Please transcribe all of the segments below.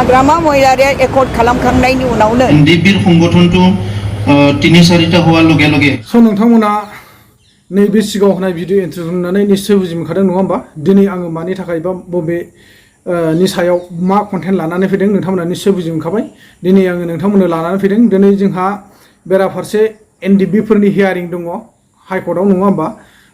हाग्रामा महिलारिया accord खालामखांनायनि उनावनो बिर संगठनखौ 3-4टा हौवा लगे लगे स' नोंथांमोना नैबे सिगाङाव होनाय भिडिअ एन्ट्रि नुनानै निश्चय बुजि मोनखादों नङा होमबा दिनै आङो मानि थाखाय बा बबे नि सायाव मा कन्टेन्ट लानानै फैदों नोंथांमोना निश्चय बुजि मोनखाबाय दिनै आङो नोंथांमोननो लानानै फैदों दिनै जोंहा बेराफारसे एनडिबि फोरनि हियारिं दङ हाइकर्टआव नङा होमबा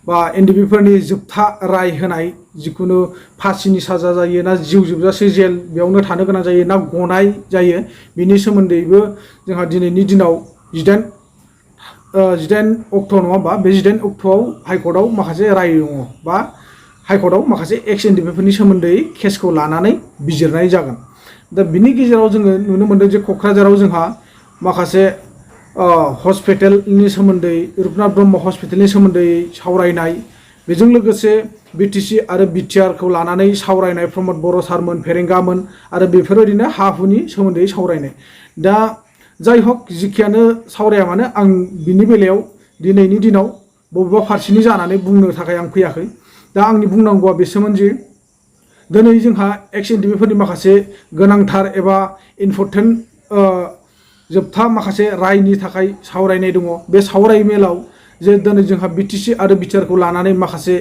बा एनडिबि फोरनि जोबथा राय होनाय जिखुनु फासिनि साजा जायो ना जिउ जोबजासे जेल बेयावनो थानो गोनां जायो ना गनाय जायो बिनि सोमोन्दैबो जोंहा दिनैनि दिनाव 18 अक्ट' नङा होमबा बे 18 अक्ट'आव हाइकर्टआव माखासे राय दङ बा हाइकर्टआव माखासे एक्स एनडिबिफोरनि सोमोन्दै केसखौ लानानै बिजिरनाय जागोन दा बिनि गेजेराव जोङो नुनो मोनदों जे क'क्राझाराव जोंहा माखासे हस्पिटालनि सोमोन्दै रुपनाथ ब्रह्म हस्पिटालनि सोमोन्दै सावरायनाय बेजों लोगोसे बिटिसि आरो बिटिआर खौ लानानै सावरायनाय प्रमद बर' सारमोन फेरेंगामोन आरो बेफोरबायदिनो हा हुनि सोमोन्दै सावरायनाय दा जाय हक जिखियानो सावराया मानो आं बिनि बेलायाव दिनैनि दिनाव बबेबा फारसेनि जानानै बुंनो थाखाय आं फैयाखै दा आंनि बुंनांगौआ बेसोमोन जे दिनै जोंहा एक्स एनडिबिफोरनि माखासे गोनांथार एबा इम्परटेन्ट जोबथा माखासे रायनि थाखाय सावरायनाय दङ बे सावरायमेलाव जे दिनै जोंहा बिटिसि आरो बिटिआरखौ लानानै माखासे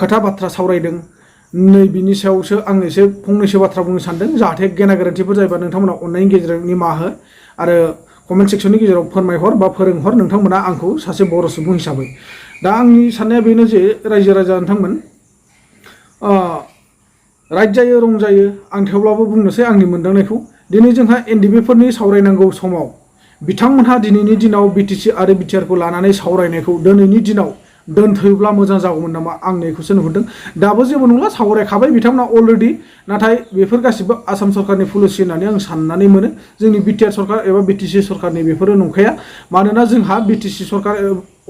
खोथा बाथ्रा सावरायदों नै बिनि सायावसो आं एसे फंनैसो बाथ्रा बुंनो सानदों जाहाथे गेना गोरोन्थिफोर जायोबा नोंथांमोना अननायनि गेजेरजों निमाहा हो आरो कमेन्ट सेक्सननि गेजेराव फोरमायहर बा फोरोंहर नोंथांमोना आंखौ सासे बर' सुबुं हिसाबै दा आंनि साननाया बेनो जे रायजो राजा नोंथांमोन राइट जायो रं जायो आं थेवब्लाबो बुंनोसै आंनि मोनदांनायखौ दिनै जोंहा एनडिबिफोरनि सावरायनांगौ समाव बिथांमोनहा दिनैनि दिनाव बिटिसि आरो बिटिआरखौ लानानै सावरायनायखौ दिनैनि दिनाव दोनथ'योब्ला मोजां जागौमोन नामा आं नैखौसो नुहुरदों दाबो जेबो नंला सावरायखाबाय बिथांमोना अलरेडि नाथाय बेफोर गासिबो आसाम सरकारनि पलिसि होननानै आं साननानै मोनो जोंनि बिटिआर सरकार एबा बिटिसि सरकारनि बेफोरो नंखाया मानोना जोंहा बिटिसि सरकार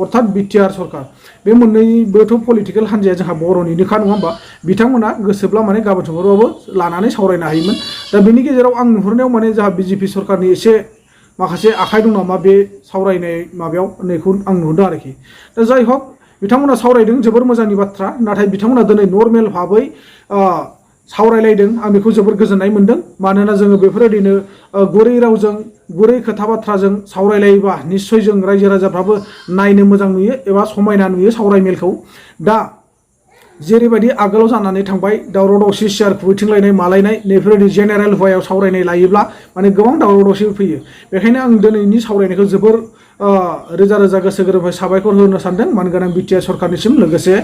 अर्थात बिटिआर सरकार बे मोननैबोथ' पलिटिकेल हान्जाया जोंहा बर'निनोखा नङा होमबा बिथांमोना गोसोब्ला माने गाबोन समफोरावबो लानानै सावरायनो हायोमोन दा बेनि गेजेराव आं नुहुरनायाव माने जोंहा बिजेपि सरकारनि एसे माखासे आखाइ दं नामा बे सावरायनाय माबायाव नैखौ आं नुहुरदों आरोखि दा जाय हक बिथांमोना सावरायदों जोबोर मोजांनि बाथ्रा नाथाय बिथांमोना दिनै नर्मेल भाबै सावरायलायदों आं बेखौ जोबोर गोजोननाय मोनदों मानोना जोङो बेफोरबायदिनो गुरै रावजों गुरै खोथा बाथ्राजों सावरायलायोबा निस्सय जों रायजो राजाफ्राबो नायनो मोजां नुयो एबा समायना नुयो सावरायमेलखौ दा जेरैबायदि आगोलाव जानानै थांबाय दावराव दावसि सियार खुबैथिंलायनाय मालायनाय बेफोरबायदि जेनेरेल वायाव सावरायनाय लायोब्ला माने गोबां दावराव दावसि फैयो बेखायनो आं दिनैनि सावरायनायखौ जोबोर रोजा रोजा गोसो गोरबोनिफ्राय साबायखर होनो सानदों मानगोनां बिटिआर सरकारनिसिम लोगोसे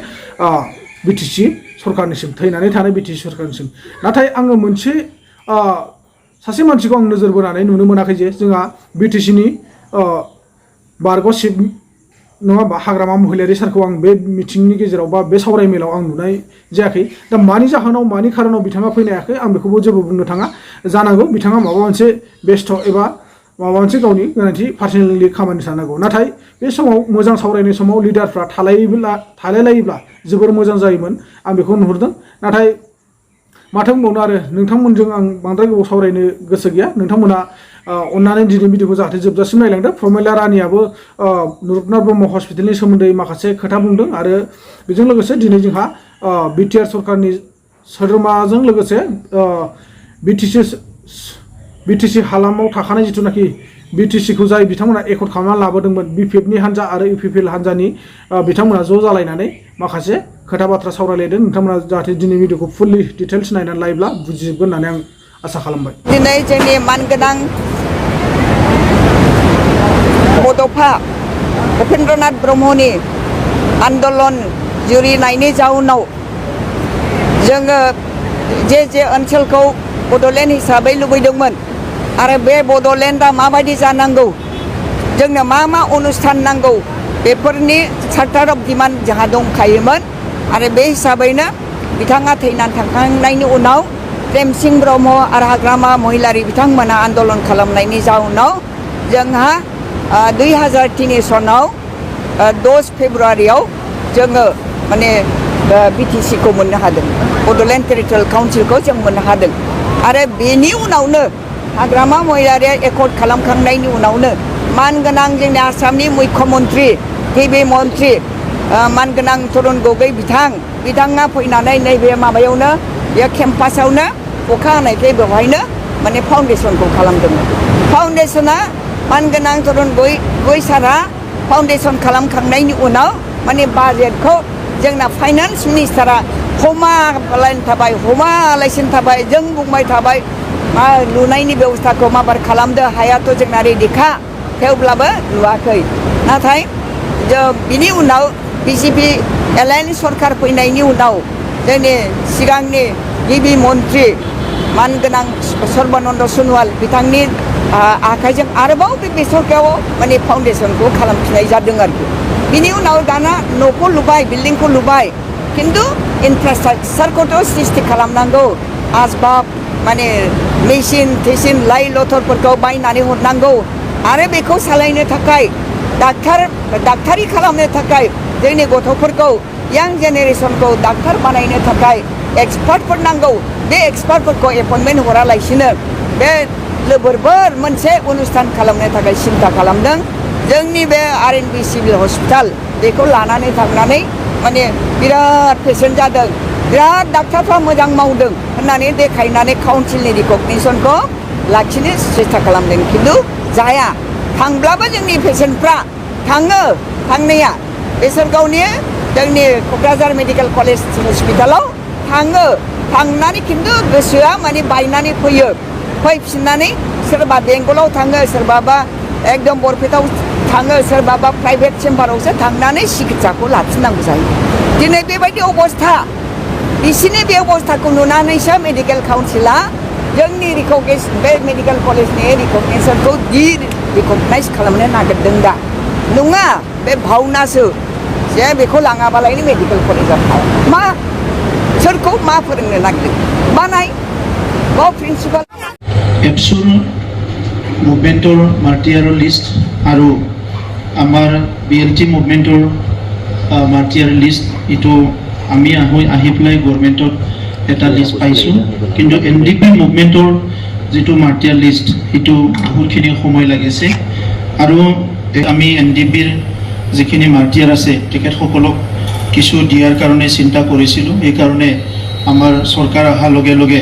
बिटिसि सरकारनिसिम थैनानै थानाय बिटिसि सरकारनिसिम नाथाय आङो मोनसे सासे मानसिखौ आं नोजोर बोनानै नुनो मोनाखै जे जोंहा बिटिसिनि बारग' चिफ नङा होमबा हाग्रामा महिलारि सारखौ आं बे मिटिंनि गेजेराव बा बे सावरायमेलाव आं नुनाय जायाखै दा मानि जाहोनाव मानि खारनाव बिथाङा फैनो हायाखै आं बेखौबो जेबो बुंनो थाङा जानांगौ बिथाङा माबा मोनसे बेस्थ' एबा माबा मोनसे गावनि गोनांथि पार्सनेलि खामानि साननांगौ नाथाय बे समाव मोजां सावरायनाय समाव लिडारफ्रा थालायलायोब्ला जोबोर मोजां जायोमोन आं बेखौ नुहुरदों नाथाय माथो बुंबावनो आरो नोंथांमोनजों आं बांद्राय गोबाव सावरायनो गोसो गैया नोंथांमोना अन्नानै दिनै भिडिअखौ जाहाथे जोबजासिम नायलांदो प्रमिला रानियाबो रुपनाथ ब्रह्म हस्पिटालनि सोमोन्दै माखासे खोथा बुंदों आरो बेजों लोगोसे दिनै जोंहा बिटिआर सरकारनि सोद्रोमाजों लोगोसे बिटिसि हालामाव थाखानाय जिथुनाखि बिटिसिखौ जाय बिथांमोना एकर्ड खालामनानै लाबोदोंमोन बिपिएफनि हान्जा आरो इउपिपिएल हान्जानि बिथांमोना ज' जालायनानै माखासे खोथा बाथ्रा सावरायलायदों नोंथांमोना जाहाथे दिनै भिडिअखौ फुललि डिटेल्स नायनानै लायोब्ला बुजिजोबगोन होननानै आं आसा खालामबाय दिनै जोंनि मानगोनां बड'फा उपेन्द्रनाथ ब्रह्मनि आन्दलन जुरिनायनि जाउनाव जोङो जे ओनसोलखौ बड'लेण्ड हिसाबै लुबैदोंमोन आरो बे बड'लेण्डआ माबायदि जानांगौ जोंनो मा अनुस्थान नांगौ बेफोरनि चार्टार अफ डिमान्ड जोंहा दंखायोमोन आरो बे हिसाबैनो बिथाङा थैनानै थांखांनायनि उनाव प्रेमसिं ब्रह्म आरो हाग्रामा महिलारि बिथांमोना आन्दलन खालामनायनि जाउनाव जोंहा 2003 सनाव 10 फेब्रुवारियाव जोङो माने बिटिसिखौ मोननो हादों बड'लेण्ड टेरिटरियेल काउन्सिलखौ जों मोननो हादों आरो बेनि उनावनो हाग्रामा महिलारिया एकर्ड खालामखांनायनि उनावनो मानगोनां जोंनि आसामनि मुख्यमन्त्रि गिबि मन्त्रि मानगोनां तरुन गगৈ बिथाङा फैनानै नैबे माबायावनो बे केम्पासावनो अखा हानायखाय बेवहायनो माने फाउन्डेसनखौ खालामदोंमोन फाउन्डेसना मानगोनां तरुन गय सारा फाउन्डेसन खालामखांनायनि उनाव माने बाजेटखौ जोंना फाइनान्स मिनिस्टारा हमालायनो थाबाय हमालायसिनो थाबाय जों बुंबाय थाबाय मा लुनायनि बेबस्थाखौ माबार खालामदो हायाथ' जोंना रेडिखा थेवब्लाबो लुवाखै नाथाय बिनि उनाव बिजेपि एलायन्स सरकार फैनायनि उनाव जोंनि सिगांनि गिबि मन्त्रि मानगोनां सर्बानन्द सन'वाल बिथांनि आखाइजों आरोबाव बे बेसरकायाव माने फाउन्डेसनखौ खालामफिननाय जादों आरोखि बिनि उनाव दाना न'खौ लुबाय बिल्डिंखौ लुबाय खिन्थु इनफ्रास्ट्राक्चारखौथ' सृष्टि खालामनांगौ आसबाब माने मेसिन टेसिन लाइ लथरफोरखौ बायनानै हरनांगौ आरो बेखौ सालायनो थाखाय डाक्टारि खालामनो थाखाय जोंनि गथ'फोरखौ यां जेनेरेसनखौ डाक्टार बानायनो थाखाय एक्सपार्टफोर नांगौ बे एक्सपार्टफोरखौ एपइन्टमेन्ट हरालासिनो बे लोबोरबोर मोनसे अनुस्थान खालामनो थाखाय सिन्था खालामदों जोंनि बे RNB सिभिल हस्पिटाल बेखौ लानानै थांनानै माने बिराद पेसेन्ट जादों बिराद डाक्टारफ्रा मोजां मावदों होननानै देखायनानै काउन्सिलनि रिकगनिसनखौ लाखिनो सेस्था खालामदों खिन्थु जाया थांब्लाबो जोंनि पेसेन्टफ्रा थाङो थांनाया बेसरगावनि जोंनि क'क्राझार मेडिकेल कलेज हस्पिटालाव थाङो थांनानै खिन्थु गोसोआ माने बायनानै फैफिननानै सोरबा बेंगलाव थाङो सोरबाबा एकदम बरपेटाव थाङो सोरबाबा प्राइभेट चेम्बारावसो थांनानै सिकित्साखौ लाफिननांगौ जायो दिनै बेबायदि अबस्था बिसिनि बे अबस्थाखौ नुनानैसो मेडिकेल काउन्सिला जोंनि बे मेडिकेल कलेजनि रिकगनिसनखौ रिकगनाइज खालामनो नागिरदों दा नङा बे भावनासो जे बेखौ लाङाबालायनो मेडिकेल कलेजाव थाया मा सोरखौ मा फोरोंनो नागिरदों बानाय गाव प्रिन्सिपाल एबसुर मुभमेन्टर मार्टियार लिस्ट आरो आमार BLT मुभमेन्टर मार्टियार लिस्ट इटु आमी आहि पेলাই गभर्नमेन्टत এটা লিষ্ট পাইছোঁ কিন্তু NDP মুভমেন্টৰ যেটো মাৰ্টিয়াৰ লিষ্ট ইটো বহুতখিনি সময় লাগিছে আৰু আমি NDPৰ যিখিনি মাৰ্টিয়াৰ আছে তেখেতসকলক কিছু দিয়াৰ কাৰণে চিন্তা কৰিছিলোঁ এই কাৰণে আমাৰ চৰকাৰ অহাৰ লগে লগে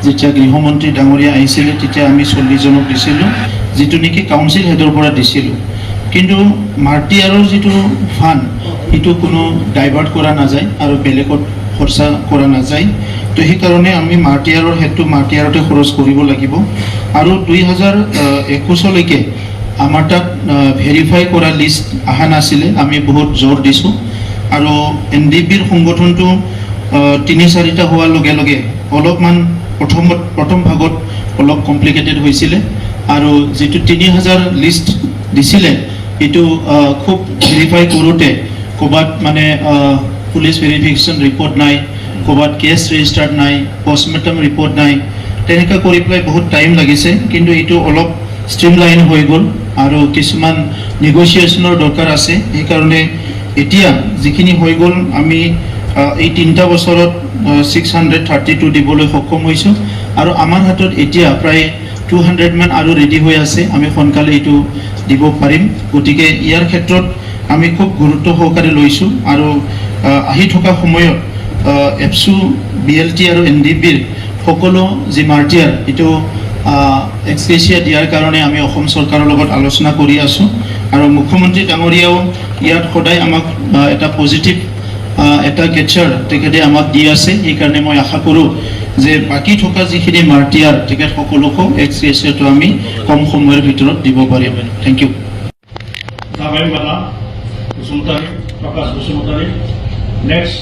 যেতিয়া গৃহমন্ত্ৰী ডাঙৰীয়া আহিছিল তেতিয়া আমি 40 জনক দিছিলোঁ যেটো নেকি কাউন্সিল হেডৰ পৰা দিছিলোঁ কিন্তু মাৰ্টিয়াৰৰ যেটো ফান্ড ইটো কোনো ডাইভাৰ্ট কৰা নাযায় আৰু বেলেগত খৰচা কৰা নাযায় তো সেই কাৰণে আমি মাৰ্টিয়াৰৰ হেডটো মাৰ্টিয়াৰতে খৰচ কৰিব লাগিব আৰু 2021 লৈকে আমাৰ তাত ভেৰিফাই কৰা লিষ্ট আহা নাছিলে আমি বহুত জোৰ দিছোঁ আৰু NDPৰ সংগঠনটো 3-4টা হোৱাৰ লগে লগে অলপমান প্ৰথম ভাগত অলপ কমপ্লিকেটেড হৈছিলে আৰু যেটো 3000 লিষ্ট দিছিলে এটো খুব ভেৰিফাই কৰোতে ক'বাত মানে পুলিচ ভেৰিফিকেশ্যন ৰিপৰ্ট নাই ক'বাত কেছ ৰেজিষ্টাৰ্ড নাই পষ্টমৰ্টম ৰিপৰ্ট নাই তেনেকা কৰি পেলাই বহুত টাইম লাগিছে কিন্তু এটো অলপ ষ্ট্ৰীমলাইন হৈ গ'ল আৰু কিছুমান নেগোচিয়েশ্যনৰ দৰকাৰ আছে এই কাৰণে এতিয়া যিখিনি হৈ গ'ল আমি এই 3টা বছৰত 632 দিবলৈ সক্ষম হৈছোঁ আৰু আমাৰ হাতত এতিয়া প্ৰায় 200 মান আৰু ৰেডি হৈ আছে আমি সোনকালে এটো দিব পাৰিম গতিকে ইয়াৰ ক্ষেত্ৰত আমি খুব গুৰুত্ব সহকাৰে লৈছোঁ আৰু আহি থকা সময়ত এপসু BLT আৰু NDPৰ সকলো যি মাৰ্টিয়াৰ এটো এক্সক্ৰেচিয়া দিয়াৰ কাৰণে আমি অসম চৰকাৰৰ লগত আলোচনা কৰি আছোঁ আৰু মুখ্যমন্ত্ৰী ডাঙৰীয়াও ইয়াত সদায় আমাক এটা পজিটিভ এটা গেচাৰ তেখেতে আমাক দি আছে এই কাৰণে মই আশা কৰোঁ যে বাকি থকা যিখিনি মাৰ্টিয়াৰ তেখেত সকলোকো এক্সক্ৰেচিয়াটো আমি কম সময়ৰ ভিতৰত দিব পাৰিম thank you Next.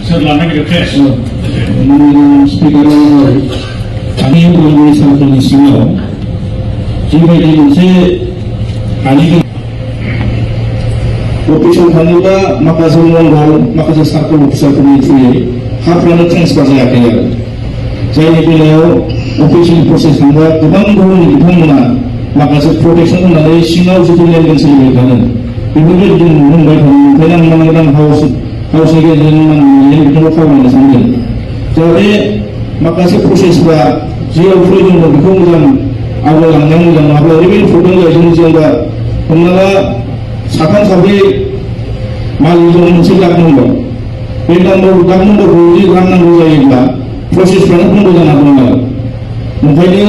Sir, lana ke request. Speaker, kami boleh satu isu. Jika ini kali operation Promila makasih menggal makasih satu community haflan transfer saya kaya. Saya beliau operation proses anda kubang mana makasih protection dari singal situ yang disebutkan. Ibu dia mengumumkan tentang mengenai house ini yang kita lakukan di sana. Jadi makasih proses bah jika operation berkembang awal yang awal ini fotonya jenis juga pengelola sakan sampai malu dengan musik lakukan. Kita mau berdiri karena musik juga. प्रसेसफ्रानो बन्द जाना दं आरो ओंखायनो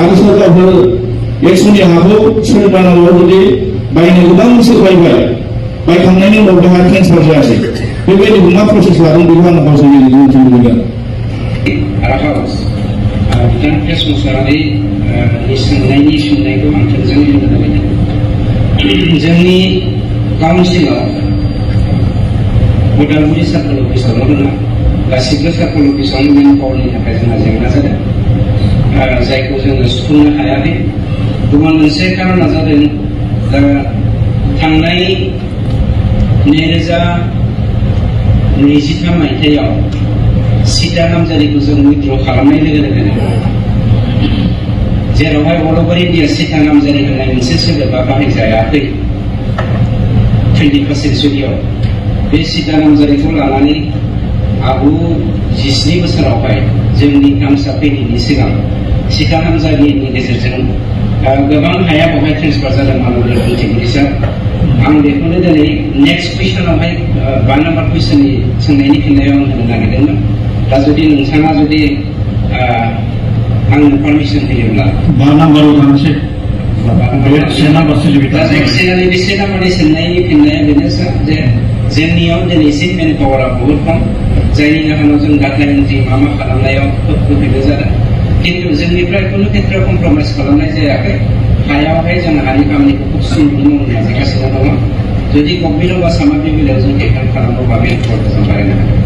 आरो सरकारफोर एक्सननि हाखौ सोरबा नांगौ जुदि बायनो गोबां बोसोर बायखांनायनि उनाव बेहा ट्रेन्सफार जायासै बेबायदिखौ मा प्रसेस लादों बेखौ आं गावसोरनि मिथिनो लुबैदों बिथां कृष्ण सारारि सोंनायखौ आं थोंजोङै होनो लुबैदों जोंनि काउन्सिलाव उदालगुरि सार्कल अफिसावल' नङा गासिबो सार्कल अफिसावनो मेन पावारनि थाखाय जोंहा जेंना जादों जायखौ जोङो सुफुंनो हायाखै गुबुन मोनसे कारना जादों थांनाय 2023 मायथाइयाव सिटा नामजारिखौ जों उइथ्र खालामनाय लोगो लोगोनो जेरावहाय अल अभार इन्डिया सिटा नामजारि होननाय मोनसे सोदोबा बाहायजायाखै 20% जुदियाव बे सिटा नामजारिखौ लानानै आगु 17 बोसोरावहाय जोंनि कामसा फैनायनि सिगां सिटा नामजारिनि गेजेरजों गोबां हाया बेवहाय ट्रेन्सफार जादों माननीय मन्थ्रि सार आं बेखौनो दिनै नेक्स्ट कुइसनावहाय 5 नाम्बार कुइसननि सोंनायनि फिननायाव आं होनो नागिरदोंमोन दा जुदि नोंथाङा जुदि आंनो पारमिसन होयोब्ला 5 नाम्बाराव थांनोसै से नाम्बार दा जायखिजाया बे से नाम्बारनि सोंनायनि फिननाया बेनो सार जे जोंनियाव दिनैसिम मेन पावारा बहुद खम जायनि जाहोनाव जों गाहाय मन्थ्रि मा खालामनायाव खोब गोब्राब जादों खिन्थु जोंनिफ्राय खुनु खेथ्रआव कमप्रमाइज खालामनाय जायाखै हायावहाय जों हानि खामानिखौ खुब सुंदुङै मावनो नाजागासिनो दङ जुदि गभर्नमेन्ट अफ आसामा बे बेलायाव जों हेल्प खालामोबा बे रिपर्टखौ जों बानायनो हागोन